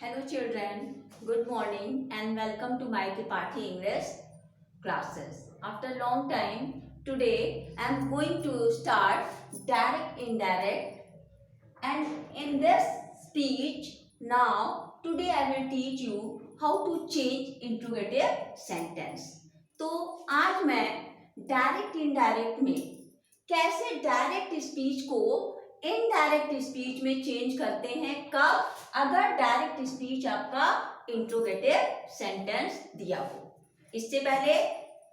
Hello children, good morning and welcome to my Tripathi English classes. After a long time, today I am going to start direct indirect, and in this speech today I will teach you how to change interrogative sentence. तो आज मैं direct indirect में कैसे direct speech को indirect speech में change करते हैं, कब, अगर डायरेक्ट स्पीच आपका इंट्रोगेटिव सेंटेंस दिया हो। इससे पहले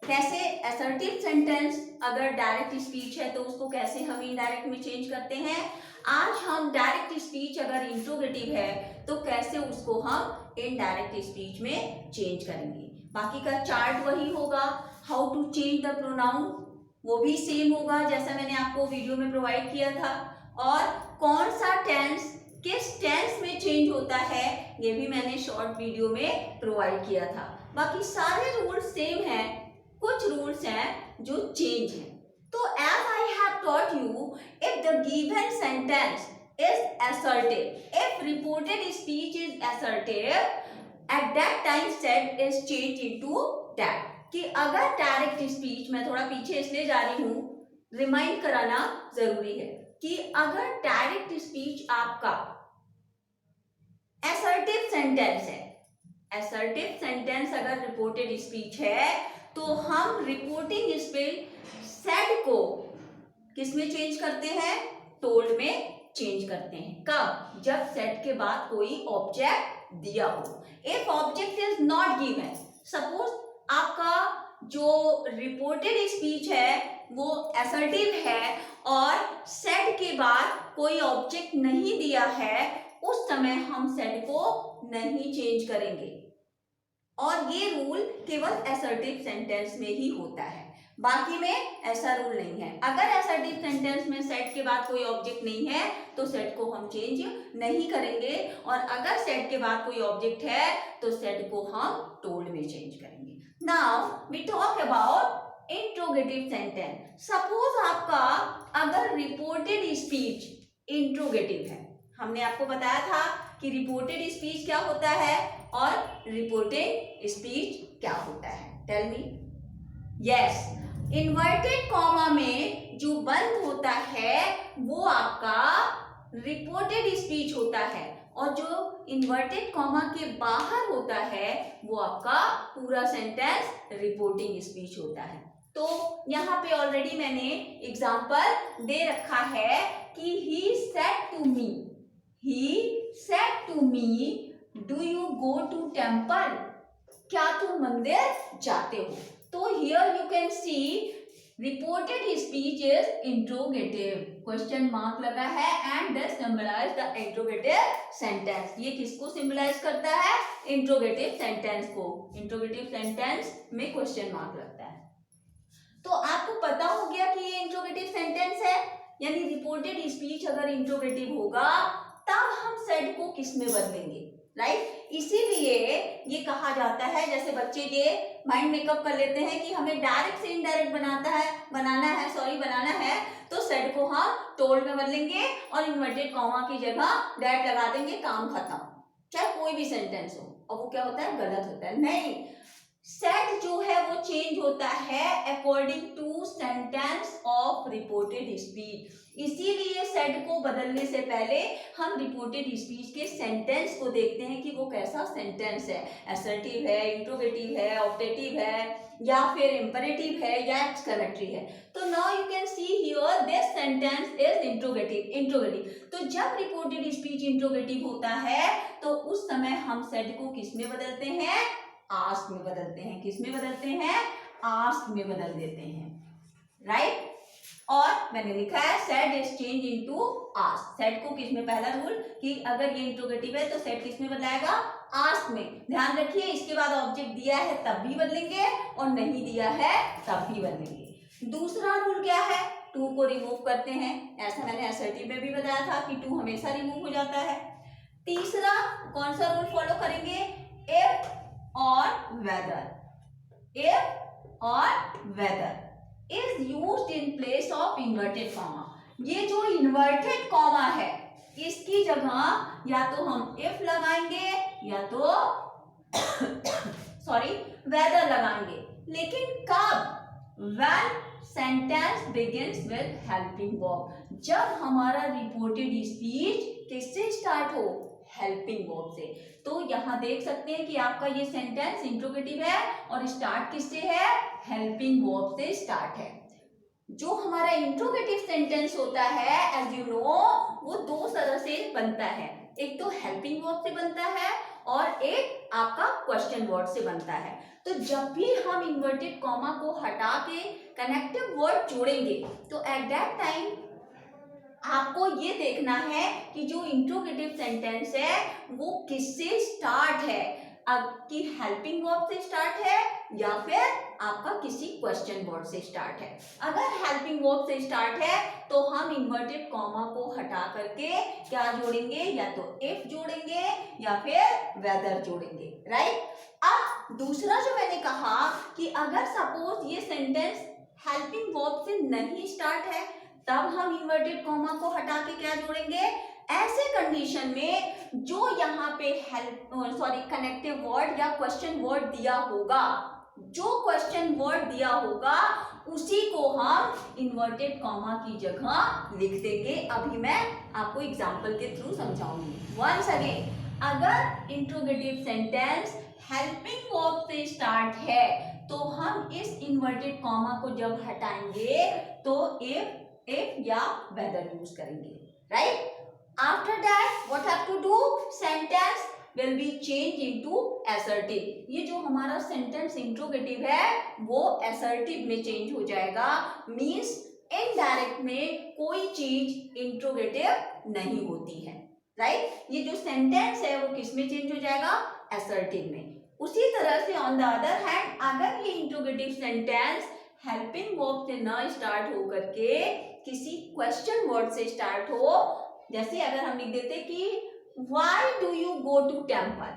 कैसे असर्टिव सेंटेंस अगर डायरेक्ट स्पीच है तो उसको कैसे हम इनडायरेक्ट में चेंज करते हैं। आज हम डायरेक्ट स्पीच अगर इंट्रोगेटिव है तो कैसे उसको हम इनडायरेक्ट स्पीच में चेंज करेंगे। बाकी का चार्ट वही होगा, how to change the pronoun वो भी सेम होगा जैसा मैंने आपको वीडियो में प्रोवाइड किया था, और कौन सा टेंस किस टेंस में चेंज होता है ये भी मैंने शॉर्ट वीडियो में प्रोवाइड किया था। बाकी सारे रूल्स सेम हैं, कुछ रूल्स हैं जो चेंज हैं। तो as I have taught you, if the given sentence is assertive, if reported speech is assertive, at that time said is changed into that। कि अगर डायरेक्ट स्पीच, मैं थोड़ा पीछे इसलिए जा रही हूं, रिमाइंड कराना जरूरी है कि अगर डायरेक्ट स्पीच आपका असर्टिव सेंटेंस है, असर्टिव सेंटेंस अगर रिपोर्टेड स्पीच है तो हम रिपोर्टिंग स्पीच सेड को किस में चेंज करते हैं, टोल्ड में चेंज करते हैं। कब, जब सेड के बाद कोई ऑब्जेक्ट दिया हो। If object is not given, suppose आपका जो रिपोर्टेड स्पीच है वो असर्टिव है और सेड के बाद कोई ऑब्जेक्ट नहीं दिया है, उस समय हम सेड को नहीं चेंज करेंगे। और ये रूल केवल असर्टिव सेंटेंस में ही होता है, बाकी में ऐसा रूल नहीं है। अगर असर्टिव सेंटेंस में सेड के बाद कोई ऑब्जेक्ट नहीं है तो सेड को हम चेंज नहीं करेंगे, और अगर सेड के बाद कोई ऑब्जेक्ट है तो सेड को हम टोल्ड में चेंज करेंगे। Now we talk about interrogative sentence. Suppose आपका अगर रिपोर्टेड स्पीच इंट्रोगेटिव है, हमने आपको बताया था कि रिपोर्टेड स्पीच क्या होता है और रिपोर्टेड स्पीच क्या होता है। Tell me. Yes, inverted comma में जो बंद होता है वो आपका रिपोर्टेड स्पीच होता है, और जो इन्वर्टेड कॉमा के बाहर होता है वो आपका पूरा सेंटेंस रिपोर्टिंग स्पीच होता है। तो यहाँ पे ऑलरेडी मैंने एग्जांपल दे रखा है कि he said to me, do you go to temple? क्या तुम मंदिर जाते हो? तो here you can see reported speech is interrogative, question mark लगा है, and this symbolize the interrogative sentence। ये किसको सिंबलाइज करता है, इंट्रोगेटिव सेंटेंस को। इंट्रोगेटिव सेंटेंस में क्वेश्चन मार्क लगता है। तो आपको पता हो गया कि ये इंट्रोगेटिव सेंटेंस है, यानी रिपोर्टेड स्पीच अगर इंट्रोगेटिव होगा तब हम सेड को किस में बदलेंगे, राइट। इसीलिए ये कहा जाता है, जैसे बच्चे ये माइंड मेकअप कर लेते हैं कि हमें डायरेक्ट से इनडायरेक्ट बनाना है तो सेड को हम टोल्ड में बदलेंगे और इन्वर्टेड कॉमा की जगह दैट लगा देंगे, काम खत्म। चाहे कोई भी सेंटेंस हो, और वो क्या होता है, गलत होता है। नहीं, सेड जो है वो चेंज होता है according to sentence of reported speech. इसीलिए सेड को बदलने से पहले हम रिपोर्टेड स्पीच के सेंटेंस को देखते हैं कि वो कैसा सेंटेंस है, असर्टिव है, इंट्रोगेटिव है, ऑप्टेटिव है, या फिर इंपरेटिव है, या एक्सक्लेमेटरी है। तो now you can see here this sentence is interrogative. तो जब रिपोर्टेड स्पीच इंट्रोगेटिव होता है तो उस समय हम सेड को किस में बदलते हैं, आस्क में बदलते हैं। किस में बदलते हैं, आस्क में बदल देते हैं, राइट। और मैंने लिखा है said is change into ask. Said को किस में, पहला रूल कि अगर ये इंट्रोगेटिव है तो सेड किस में बदलाएगा, आस्क में। ध्यान रखिए, इसके बाद ऑब्जेक्ट दिया है तब भी बदलेंगे और नहीं दिया है तब भी बदलेंगे। दूसरा रूल क्या है, टू को रिमूव करते हैं। ऐसा मैंने असर्टिव में भी बताया था कि टू हमेशा रिमूव हो जाता है। तीसरा कौन सा रूल फॉलो करेंगे, इफ और whether is used in place of inverted comma. ये जो इन्वर्टेड कॉमा है इसकी जगह या तो हम इफ लगाएंगे या तो सॉरी वेदर लगाएंगे, लेकिन कब? When sentence begins with helping verb, जब हमारा रिपोर्टेड स्पीच किससे स्टार्ट हो? हेल्पिंग वर्ब से। तो यहाँ देख सकते हैं कि आपका ये सेंटेंस इंट्रोगेटिव है और स्टार्ट किससे है? हेल्पिंग वर्ब से स्टार्ट है। जो हमारा इंट्रोगेटिव सेंटेंस होता है एज यू नो, वो दो तरह से बनता है, एक तो हेल्पिंग वर्ब से बनता है और एक आपका क्वेश्चन वर्ड से बनता है। तो जब भी हम इन्वर्टेड कॉमा को हटा के कनेक्टिव वर्ड जोड़ेंगे तो एट दैट टाइम आपको ये देखना है कि जो इंट्रोगेटिव सेंटेंस है वो किससे स्टार्ट है, आपकी हेल्पिंग वर्ब से स्टार्ट है या फिर आपका किसी क्वेश्चन वर्ड से स्टार्ट है। अगर हेल्पिंग वर्ब से स्टार्ट है तो हम इन्वर्टेड कॉमा को हटा करके क्या जोड़ेंगे? या तो इफ जोड़ेंगे या फिर वेदर जोड़ेंगे, राइट। अब दूसरा जो मैंने कहा कि अगर सपोज ये सेंटेंस हेल्पिंग वर्ब से नहीं स्टार्ट है तब हम इन्वर्टेड कॉमा को हटा के क्या जोड़ेंगे? ऐसे कंडीशन में जो यहाँ पे कनेक्टिव वर्ड या क्वेश्चन वर्ड दिया होगा, जो क्वेश्चन वर्ड दिया होगा उसी को हम इन्वर्टेड कॉमा की जगह लिख देंगे। अभी मैं आपको एग्जांपल के थ्रू समझाऊंगी। वंस अगेन, अगर इंट्रोगेटिव सेंटेंस हेल्पिंग वर्ब से स्टार्ट है तो हम इस इन्वर्टेड कॉमा को जब हटाएंगे तो if या whether यूज करेंगे, right. After that what have to do? Sentence will be changed into assertive। ये जो हमारा सेंटेंस इंट्रोगेटिव है वो assertive में चेंज हो जाएगा। मीन्स इनडायरेक्ट में कोई चीज इंट्रोगेटिव नहीं होती है, राइट। ये जो सेंटेंस है वो किस में चेंज हो जाएगा? assertive में। उसी तरह से ऑन द अदर हैंड अगर ये इंट्रोगेटिव सेंटेंस हेल्पिंग वर्ब से ना स्टार्ट हो करके किसी क्वेश्चन वर्ड से स्टार्ट हो, जैसे अगर हम लिख देते कि why do you go to temple,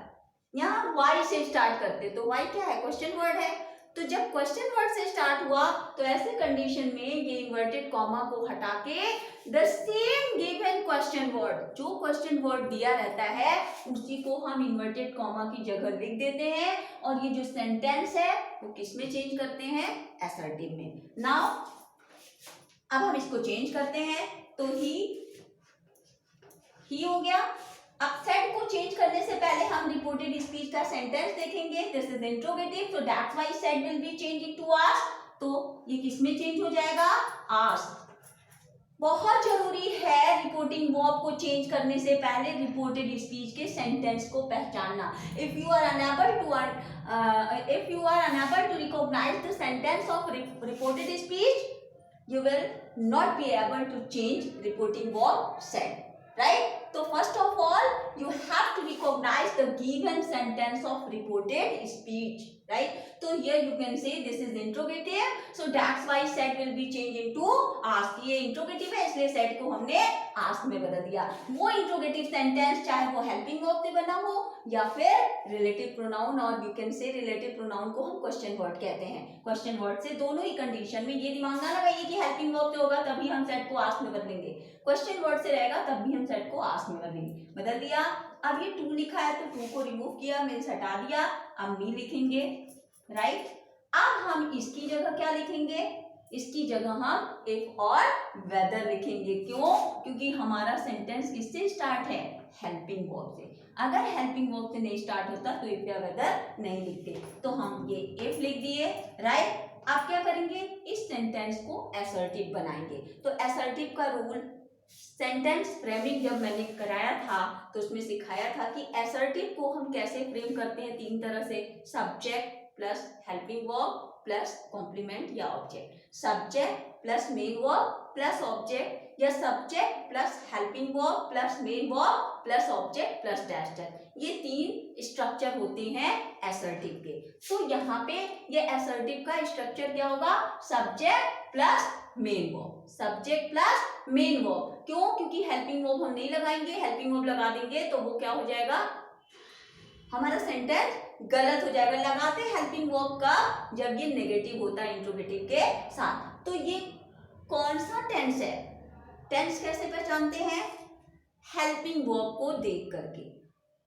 यहाँ why से स्टार्ट करते तो why क्या है? क्वेश्चन वर्ड है। तो जब क्वेश्चन वर्ड से स्टार्ट हुआ तो ऐसे कंडीशन में ये इन्वर्टेड कॉमा को हटा के the same given question word, जो क्वेश्चन वर्ड दिया रहता है उसी को हम इन्वर्टेड कॉमा की जगह लिख देते हैं और ये जो सेंटेंस है वो किस में चेंज करते हैं? असर्टिव में। नाउ अब हम इसको चेंज करते हैं तो ही हो गया। अब सेट को चेंज करने से पहले हम रिपोर्टेड स्पीच का सेंटेंस देखेंगे। This is interrogative, so that's why set will be change into ask. तो ये किस में चेंज हो जाएगा? आस्क। बहुत जरूरी है रिपोर्टिंग वर्ब को चेंज करने से पहले रिपोर्टेड स्पीच के सेंटेंस को पहचानना। If you are unable to recognise the sentence of reported speech, you will not be able to change reporting verb said, right? So first of all you have to recognize the given sentence of reported speech, right? So here you can say this is interrogative, so that's why said will be changed into ask। ये interrogative है इसलिए said को हमने ask में बदल दिया। वो interrogative sentence चाहे वो helping verb से बना हो या फिर relative pronoun, और you can say relative pronoun को हम question word कहते हैं। question word से दोनों ही condition में ये दिमाग ना लगाइए कि helping verb से होगा तभी हम said को ask में बदलेंगे, question word से रहेगा तब भी हम said को ask में बदलेंगे। बदल दिया। अब ये टू लिखा है तो टू को रिमूव किया, मीन्स हटा दिया, अब मी लिखेंगे, राइट। अब हम इसकी जगह क्या लिखेंगे? इसकी जगह हम इफ और वेदर लिखेंगे। क्यों? क्योंकि हमारा सेंटेंस किससे स्टार्ट है? हेल्पिंग वर्ब से। अगर हेल्पिंग वर्ब से नहीं स्टार्ट होता तो इफ या वेदर नहीं लिखते। तो हम ये इफ लिख दिए, राइट। अब क्या करेंगे? इस सेंटेंस को असर्टिव बनाएंगे। तो असर्टिव का रूल सेंटेंस फ्रेमिंग जब मैंने कराया था तो उसमें सिखाया था कि असर्टिव को हम कैसे फ्रेम करते हैं, तीन तरह से। Subject plus helping verb plus complement या object, subject plus main verb plus object, या subject plus helping verb plus main verb plus object plus dash dash. ये तीन स्ट्रक्चर होते हैं असर्टिव के। तो यहाँ पे ये असर्टिव का स्ट्रक्चर क्या होगा? Subject plus main verb, subject plus main verb. क्यों? क्योंकि हेल्पिंग वर्ब हम नहीं लगाएंगे, हेल्पिंग वर्ब लगा देंगे तो वो क्या हो जाएगा? हमारा सेंटेंस गलत हो जाएगा। लगाते हेल्पिंग वर्ब का जब ये नेगेटिव होता है इंट्रोगेटिव के साथ। तो ये कौन सा टेंस है? टेंस कैसे पहचानते हैं? हेल्पिंग वर्ब को देख करके।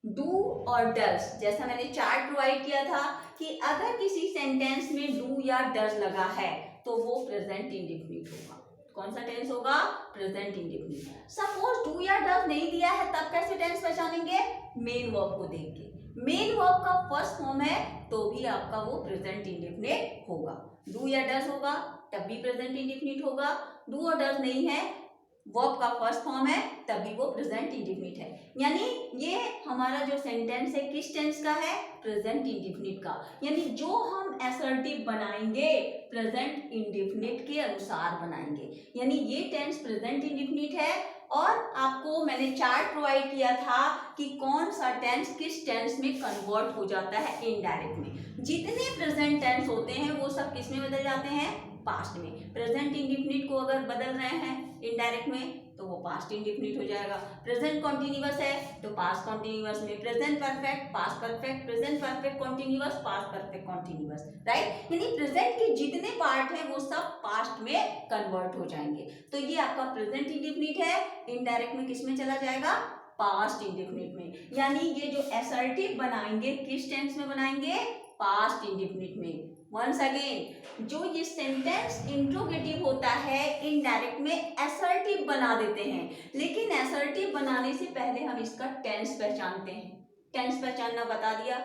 डू और डज, जैसा मैंने चार्ट प्रोवाइड किया था कि अगर किसी सेंटेंस में डू या डज लगा है तो वो प्रेजेंट इंडेफिनिट होगा। कौन सा टेंस होगा? Present indefinite. सपोज डू या डज नहीं दिया है तब कैसे टेंस पहचानेंगे? मेन वर्ब को देख के। मेन वर्ब का फर्स्ट फॉर्म है तो भी आपका वो प्रेजेंट इंडेफिनिट होगा। डू या डज होगा तब भी प्रेजेंट इंडेफिनिट होगा। डू और डज नहीं है, वर्ब का फर्स्ट फॉर्म है, तभी वो प्रेजेंट इंडेफिनिट है। यानी ये हमारा जो सेंटेंस है किस टेंस का है? प्रेजेंट इंडेफिनिट का। यानी जो हम असर्टिव बनाएंगे प्रेजेंट इंडेफिनिट के अनुसार बनाएंगे। यानी ये टेंस प्रेजेंट इंडेफिनिट है। और आपको मैंने चार्ट प्रोवाइड किया था कि कौन सा टेंस किस टेंस में कन्वर्ट हो जाता है इनडायरेक्ट में। जितने प्रेजेंट टेंस होते हैं वो सब किस में बदल जाते हैं? पास्ट में। प्रेजेंट इंडेफिनिट को अगर बदल रहे हैं इनडायरेक्ट में तो वो पास्ट इंडेफिनिट हो जाएगा। प्रेजेंट कॉन्टिन्यूअस है तो पास्ट कॉन्टिन्यूअस में present perfect, past perfect, present perfect continuous, past perfect continuous, right. यानी प्रेजेंट के जितने पार्ट हैं वो सब पास्ट में कन्वर्ट हो जाएंगे। तो ये आपका प्रेजेंट इंडेफिनिट है, इनडायरेक्ट में किस में चला जाएगा? पास्ट इंडेफिनिट में। यानी ये जो असर्टिव बनाएंगे किस टेंस में बनाएंगे? पास्ट इंडेफिनिट में। वंस अगेन, जो ये सेंटेंस इंट्रोगेटिव होता है इनडायरेक्ट में असर्टिव बना देते हैं, लेकिन असर्टिव बनाने से पहले हम इसका टेंस पहचानते हैं। टेंस पहचानना बता दिया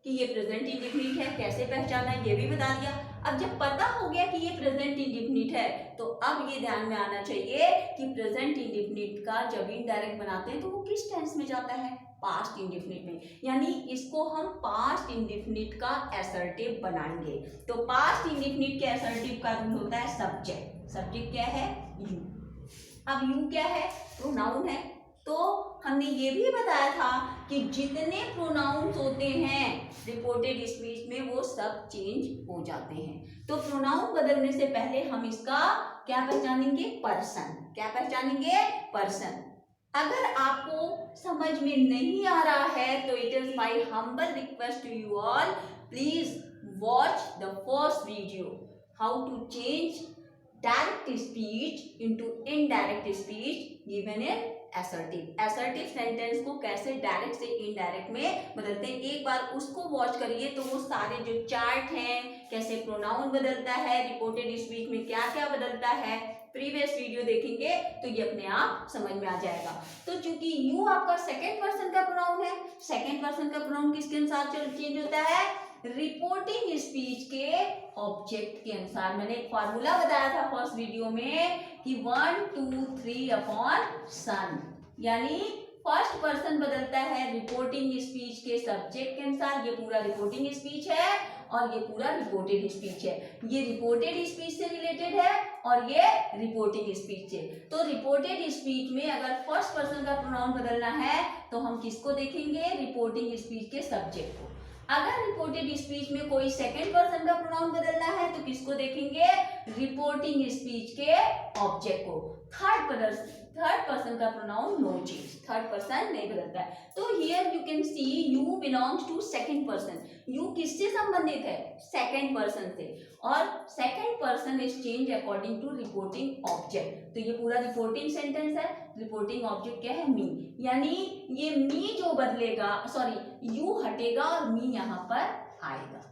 कि ये प्रेजेंट इंडेफिनिट है, कैसे पहचाना ये भी बता दिया। अब जब पता हो गया कि ये प्रेजेंट इंडेफिनिट है तो अब ये ध्यान में आना चाहिए कि प्रेजेंट इंडेफिनिट का जब इनडायरेक्ट बनाते हैं तो वो किस टेंस में जाता है? पास्ट इंडेफिनिट में। यानी इसको हम पास्ट इंडेफिनिट का असर्टिव बनाएंगे। तो पास्ट इंडेफिनिट के असर्टिव का रूल होता है सब्जेक्ट। सब्जेक्ट क्या है? यू। अब यू क्या है? प्रोनाउन है। तो हमने ये भी बताया था कि जितने प्रोनाउंस होते हैं रिपोर्टेड स्पीच में वो सब चेंज हो जाते हैं। तो प्रोनाउन बदलने से पहले हम इसका क्या पहचानेंगे? पर्सन। क्या पहचानेंगे? पर्सन। अगर आपको समझ में नहीं आ रहा है तो it is my humble request to you all, please watch the first video how to change direct speech into indirect speech given in assertive. Assertive sentence को कैसे डायरेक्ट से इनडायरेक्ट में बदलते हैं, एक बार उसको वॉच करिए तो वो सारे जो चार्ट हैं, कैसे प्रोनाउन बदलता है, रिपोर्टेड स्पीच में क्या क्या बदलता है, प्रीवियस वीडियो देखेंगे तो ये अपने आप समझ में आ जाएगा। तो चूंकि यू आपका सेकेंड पर्सन का प्रोनाउन है, सेकेंड पर्सन का प्रोनाउन किसके अनुसार चेंज होता है? रिपोर्टिंग स्पीच के ऑब्जेक्ट के अनुसार। मैंने एक फॉर्मूला बताया था फर्स्ट वीडियो में कि 1 2 3 अपॉन सन। यानी फर्स्ट पर्सन बदलता है रिपोर्टिंग स्पीच के सब्जेक्ट के अनुसार। ये पूरा रिपोर्टिंग स्पीच है और ये पूरा रिपोर्टेड स्पीच है। ये रिपोर्टेड स्पीच से रिलेटेड है और ये रिपोर्टिंग स्पीच से। तो रिपोर्टेड स्पीच में अगर फर्स्ट पर्सन का प्रोनाउन बदलना है तो हम किसको देखेंगे? रिपोर्टिंग स्पीच के सब्जेक्ट को। अगर रिपोर्टेड स्पीच में कोई सेकंड पर्सन का प्रोनाउन बदलना है तो किसको देखेंगे? रिपोर्टिंग स्पीच के ऑब्जेक्ट को। थर्ड पर्सन का pronoun no change, third person नहीं बदलता है। तो here you can see you belongs to second person. You किससे संबंधित है? सेकंड पर्सन से। और second person is change according to reporting object. तो ये पूरा रिपोर्टिंग सेंटेंस है। रिपोर्टिंग ऑब्जेक्ट क्या है? मी। यानी ये मी जो बदलेगा, सॉरी यू हटेगा और मी यहाँ पर आएगा।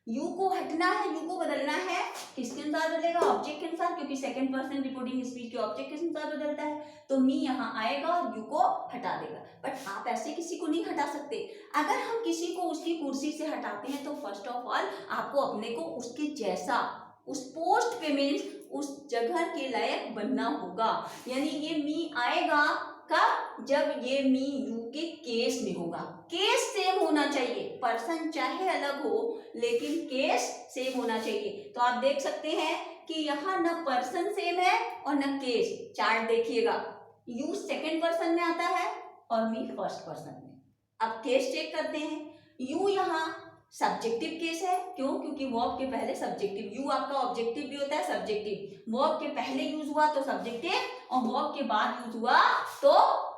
यू को हटना है, यू को बदलना है, किसके अनुसार बदलेगा? ऑब्जेक्ट के अनुसार, क्योंकि सेकंड पर्सन रिपोर्टिंग स्पीच के ऑब्जेक्ट के अनुसार बदलता है। तो मी यहाँ आएगा और यू को हटा देगा। बट आप ऐसे किसी को नहीं हटा सकते। अगर हम किसी को उसकी कुर्सी से हटाते हैं तो फर्स्ट ऑफ ऑल आपको अपने को उसके जैसा, उस पोस्ट पे मीन्स उस जगह के लायक बनना होगा। यानी ये मी आएगा कब? जब ये मी यू के केस में होगा। केस सेम होना चाहिए, पर्सन चाहे अलग हो लेकिन केस सेम होना चाहिए। तो आप देख सकते हैं कि यहाँ न पर्सन सेम है और न केस। चार्ट देखिएगा, यू सेकंड पर्सन में आता है और मी फर्स्ट पर्सन में। अब केस चेक करते हैं। यू यहाँ सब्जेक्टिव केस है, क्यों? क्योंकि वर्ब के पहले सब्जेक्टिव। यू आपका ऑब्जेक्टिव भी होता है, सब्जेक्टिव। वर्ब के पहले यूज हुआ तो सब्जेक्टिव और वर्ब के बाद यूज हुआ तो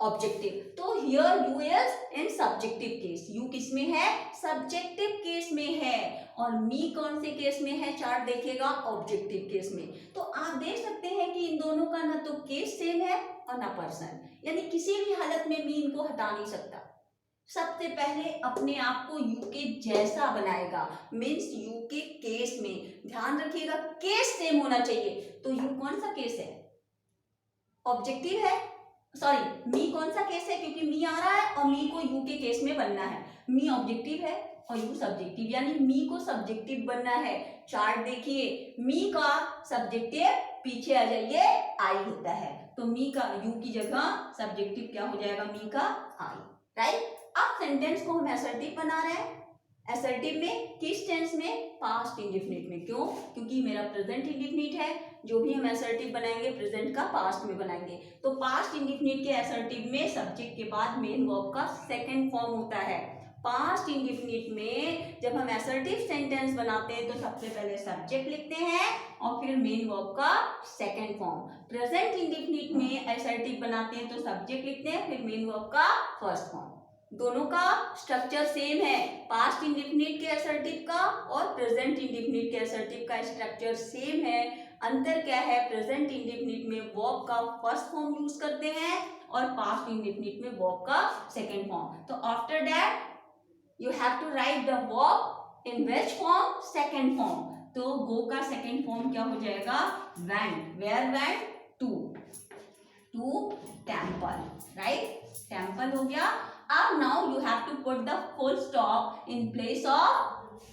ऑब्जेक्टिव। तो here you is in subjective case. You किस में है? सब्जेक्टिव केस में है। और मी कौन से केस में है? चार्ट देखिएगा, ऑब्जेक्टिव केस में। तो आप देख सकते हैं कि इन दोनों का ना तो केस सेम है और ना पर्सन। यानी किसी भी हालत में मी इनको हटा नहीं सकता। सबसे पहले अपने आप को यू के जैसा बनाएगा, मीन्स यू के केस में ध्यान रखिएगा केस सेम होना चाहिए। तो यू कौन सा केस है, ऑब्जेक्टिव है, सॉरी मी कौन सा केस है, क्योंकि मी आ रहा है और मी को यू के केस में बनना है। मी ऑब्जेक्टिव है और यू सब्जेक्टिव, यानी मी को सब्जेक्टिव बनना है। चार्ट देखिए, मी का सब्जेक्टिव पीछे आ जाइए आई होता है, तो मी का यू की जगह सब्जेक्टिव क्या हो जाएगा, मी का आई, राइट। अब सेंटेंस को हम असर्टिव बना रहे हैं। असर्टिव में किस टेंस में, पास्ट इंडेफिनिट में। क्यों, क्योंकि मेरा प्रेजेंट इंडेफिनिट है, जो भी हम असर्टिव बनाएंगे प्रेजेंट का पास्ट में बनाएंगे। तो पास्ट इंडेफिनिट के असर्टिव में सब्जेक्ट के बाद मेन वर्ब का सेकंड फॉर्म होता है। पास्ट इंडेफिनिट में जब हम असर्टिव सेंटेंस बनाते हैं तो सबसे पहले सब्जेक्ट लिखते हैं और फिर मेन वर्ब का सेकंड फॉर्म। प्रेजेंट इंडेफिनिट में असर्टिव बनाते हैं तो सब्जेक्ट लिखते हैं फिर मेन वर्ब का फर्स्ट फॉर्म। दोनों का स्ट्रक्चर सेम है, पास्ट इंडेफिनिट के असर्टिव का और प्रेजेंट इंडेफिनिट के असर्टिव का स्ट्रक्चर सेम है। अंतर क्या है, प्रेजेंट इंडेफिनिट में वर्ब का फर्स्ट फॉर्म यूज करते हैं और पास्ट इंडेफिनिट में वर्ब का सेकंड फॉर्म। तो after that you have to write the verb in which form, second form. तो गो का सेकंड फॉर्म क्या हो जाएगा, went. Where went, to temple, right, temple हो गया। अब now you have to put the full stop in place of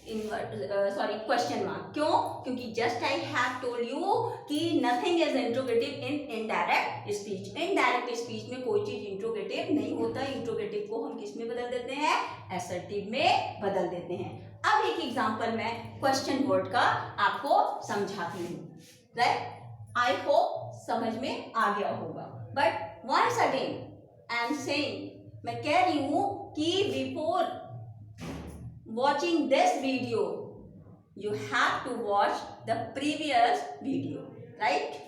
question mark. क्यों, क्योंकि just I have told you कि nothing is interrogative in indirect speech. Indirect speech में कोई चीज interrogative नहीं होता। इंट्रोगेटिव को हम किस में बदल देते हैं, असर्टिव में बदल देते हैं। अब एक एग्जांपल मैं क्वेश्चन वर्ड का आपको समझाती हूँ, राइट। आई होप समझ में आ गया होगा, but once again I am saying, मैं कह रही हूं कि before watching this video you have to watch the previous video, right?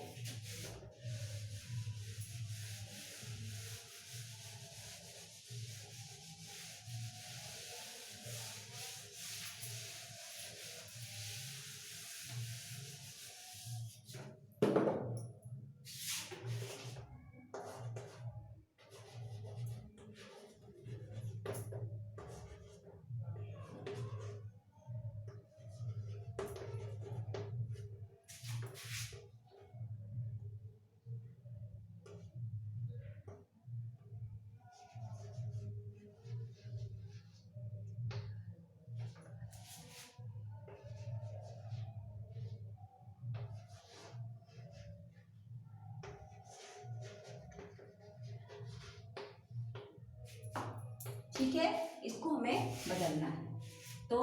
ठीक है, इसको हमें बदलना है। तो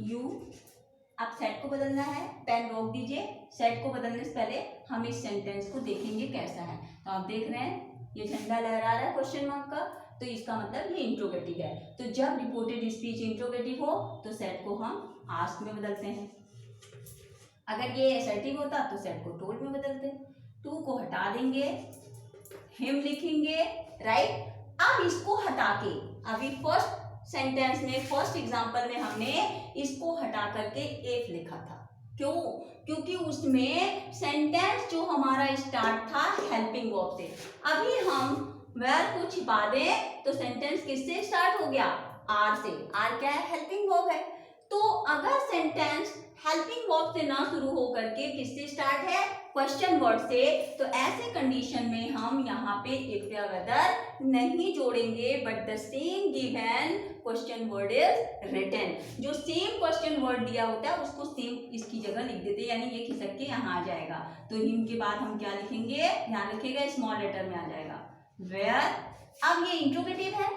यू, आप सेट को बदलना है, पेन रोक दीजिए। सेट को बदलने से पहले हम इस सेंटेंस को देखेंगे कैसा है। तो आप देख रहे हैं ये झंडा लहरा रहा है क्वेश्चन मार्क का, तो इसका मतलब ये इंट्रोगेटिव है। तो जब रिपोर्टेड स्पीच इंट्रोगेटिव हो तो सेट को हम आस्क में बदलते हैं। अगर ये असर्टिव होता तो सेट को टोल्ड में बदलते। टू को हटा देंगे, हिम लिखेंगे, राइट। अब इसको हटा के, अभी फर्स्ट सेंटेंस में, फर्स्ट एग्जांपल में हमने इसको हटा करके एफ लिखा था। क्यों, क्योंकि उसमें सेंटेंस जो हमारा स्टार्ट था हेल्पिंग वर्ब से। अभी हम वेयर को छिपा दें तो सेंटेंस किससे स्टार्ट हो गया, आर से। आर क्या है, हेल्पिंग वर्ब है। तो अगर सेंटेंस हेल्पिंग वर्ब से ना शुरू हो करके किससे स्टार्ट है, क्वेश्चन वर्ड से, तो ऐसे कंडीशन में हम यहाँ पे इफ या वेदर नहीं जोड़ेंगे, but the same given question word is written. जो सेम क्वेश्चन वर्ड दिया होता है उसको सेम इसकी जगह लिख देते हैं, यानी ये खिसक के यहाँ आ जाएगा। तो हिम के बाद हम क्या लिखेंगे, ध्यान रखिएगा स्मॉल लेटर में आ जाएगा वेयर। अब ये इंट्रोगेटिव है,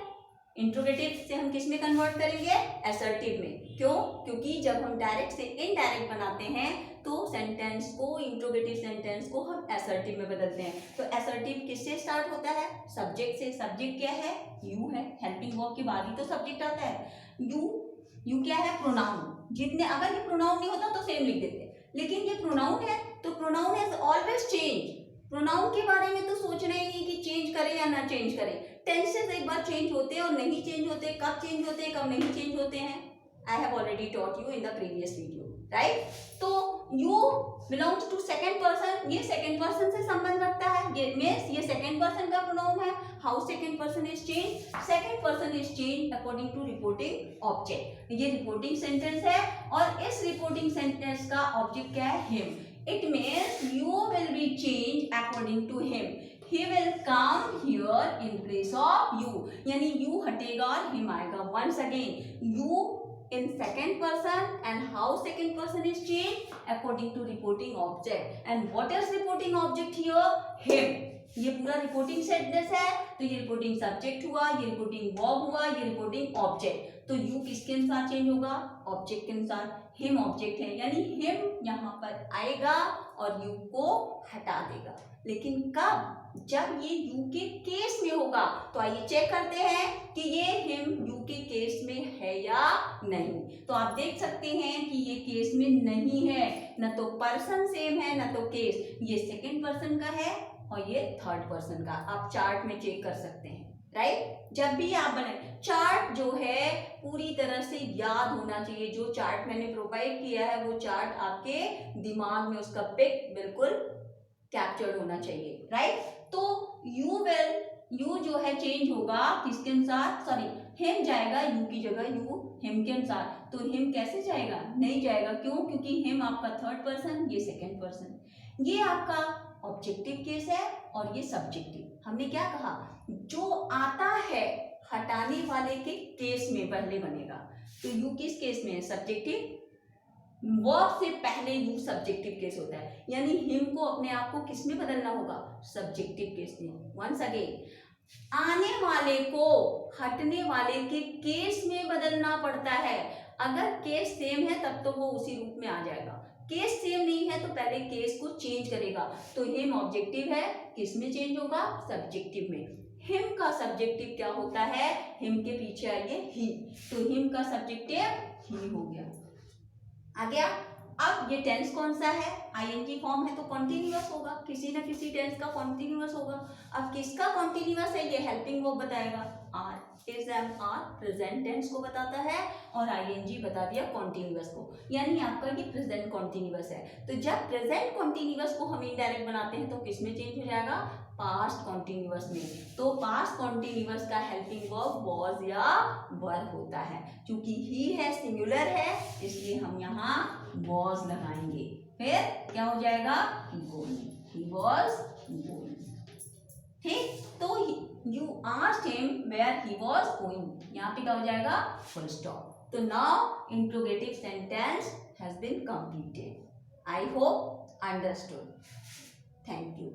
इंट्रोगेटिव से हम किस में कन्वर्ट करेंगे, असर्टिव में। क्यों, क्योंकि जब हम डायरेक्ट से इनडायरेक्ट बनाते हैं तो सेंटेंस को, इंट्रोगेटिव सेंटेंस को हम असर्टिव में बदलते हैं। तो असर्टिव किससे स्टार्ट होता है, सब्जेक्ट से। सब्जेक्ट क्या है, यू है। हेल्पिंग वर्ब के बाद ही तो सब्जेक्ट आता है। यू क्या है, प्रोनाउन। जितने, अगर ये प्रोनाउन नहीं होता तो सेम लिख देते, लेकिन ये प्रोनाउन है तो pronoun has always change. Pronoun के बारे में तो सोचना ही नहीं कि चेंज करें या ना चेंज करें। टेंसेस एक बार चेंज होते हैं और नहीं चेंज होते, कब चेंज होते हैं कब नहीं चेंज होते हैं। I have already taught you in the previous video, right. तो you belongs to second person, ये सेकेंड पर्सन से संबंध रखता है, ये मीन्स ये सेकेंड पर्सन का प्रोनाउन है। How second person is change, second person is change according to reporting object. ये रिपोर्टिंग सेंटेंस है और इस रिपोर्टिंग सेंटेंस का ऑब्जेक्ट क्या है, him. It means you will be change according to him. He will come here in place of you, यानी you हटेगा और him आएगा। Once again, you in second person and how second person is changed according to reporting object, and what is reporting object here, him। ये पूरा reporting sentence है, तो ये reporting subject हुआ, ये रिपोर्टिंग वर्ब हुआ, ये रिपोर्टिंग ऑब्जेक्ट। तो यू किसके अनुसार चेंज होगा, ऑब्जेक्ट के अनुसार। हिम ऑब्जेक्ट है, यानी हिम यहाँ पर आएगा और यू को हटा देगा। लेकिन कब, जब ये यू के केस में होगा। तो आइए चेक करते हैं कि ये हिम यू के केस में है या नहीं। तो आप देख सकते हैं कि ये केस में नहीं है, न तो पर्सन सेम है न तो केस। ये सेकेंड पर्सन का है और ये थर्ड पर्सन का। आप चार्ट में चेक कर सकते हैं, राइट। जब भी आप बनाए चार्ट जो है पूरी तरह से याद होना चाहिए। जो चार्ट मैंने प्रोवाइड किया है वो चार्ट आपके दिमाग में उसका पिक बिल्कुल कैप्चर्ड होना चाहिए, राइट। तो यू जो है चेंज होगा किसके अनुसार, सॉरी हिम जाएगा यू की जगह, यू हिम के अनुसार। तो हिम कैसे जाएगा, नहीं जाएगा। क्यों, क्योंकि हिम आपका थर्ड पर्सन, ये सेकेंड पर्सन। ये आपका ऑब्जेक्टिव केस है और ये सब्जेक्टिव। हमने क्या कहा, जो आता है हटाने वाले के केस में पहले बनेगा। तो यू किस केस में है, सब्जेक्टिव। वर्ब से पहले यू सब्जेक्टिव केस होता है, यानी हिम को अपने आप को किस में बदलना होगा, सब्जेक्टिव केस में। वंस अगेन, आने वाले को हटने वाले के केस में बदलना पड़ता है। अगर केस सेम है तब तो वो उसी रूप में आ जाएगा, केस सेम नहीं है तो पहले केस को चेंज करेगा। तो हिम ऑब्जेक्टिव है, किस में चेंज होगा, सब्जेक्टिव में। हिम का सब्जेक्टिव क्या होता है, हिम के पीछे आइए ही, तो हिम का सब्जेक्टिव ही हो गया। आ गया। अब ये टेंस कौन सा है, आईएनजी फॉर्म है तो कॉन्टिन्यूअस होगा, किसी ना किसी टेंस का कॉन्टिन्यूअस होगा। अब किसका कॉन्टिन्यूअस है, ये हेल्पिंग वर्ब बताएगा। Are, is, am, are present tense को बताता है और आईएनजी बता दिया कॉन्टिन्यूअस को, यानी आपका ये प्रेजेंट कॉन्टिन्यूअस है। तो जब प्रेजेंट कॉन्टिन्यूअस को हम इनडायरेक्ट बनाते हैं तो किस में चेंज हो जाएगा, पास्ट कॉन्टिन्यूअस में। तो पास्ट कॉन्टिन्यूअस का हेल्पिंग वर्ब वाज या वर होता है। क्योंकि ही है, सिंगुलर है, इसलिए हम यहाँ वाज लगाएंगे। फिर क्या हो जाएगा, गोइंग, ही वाज गोइंग। ठीक, तो you asked him where he was going, यहाँ पे क्या हो जाएगा, फुल स्टॉप। तो now interrogative sentence has been completed. I hope understood. Thank you.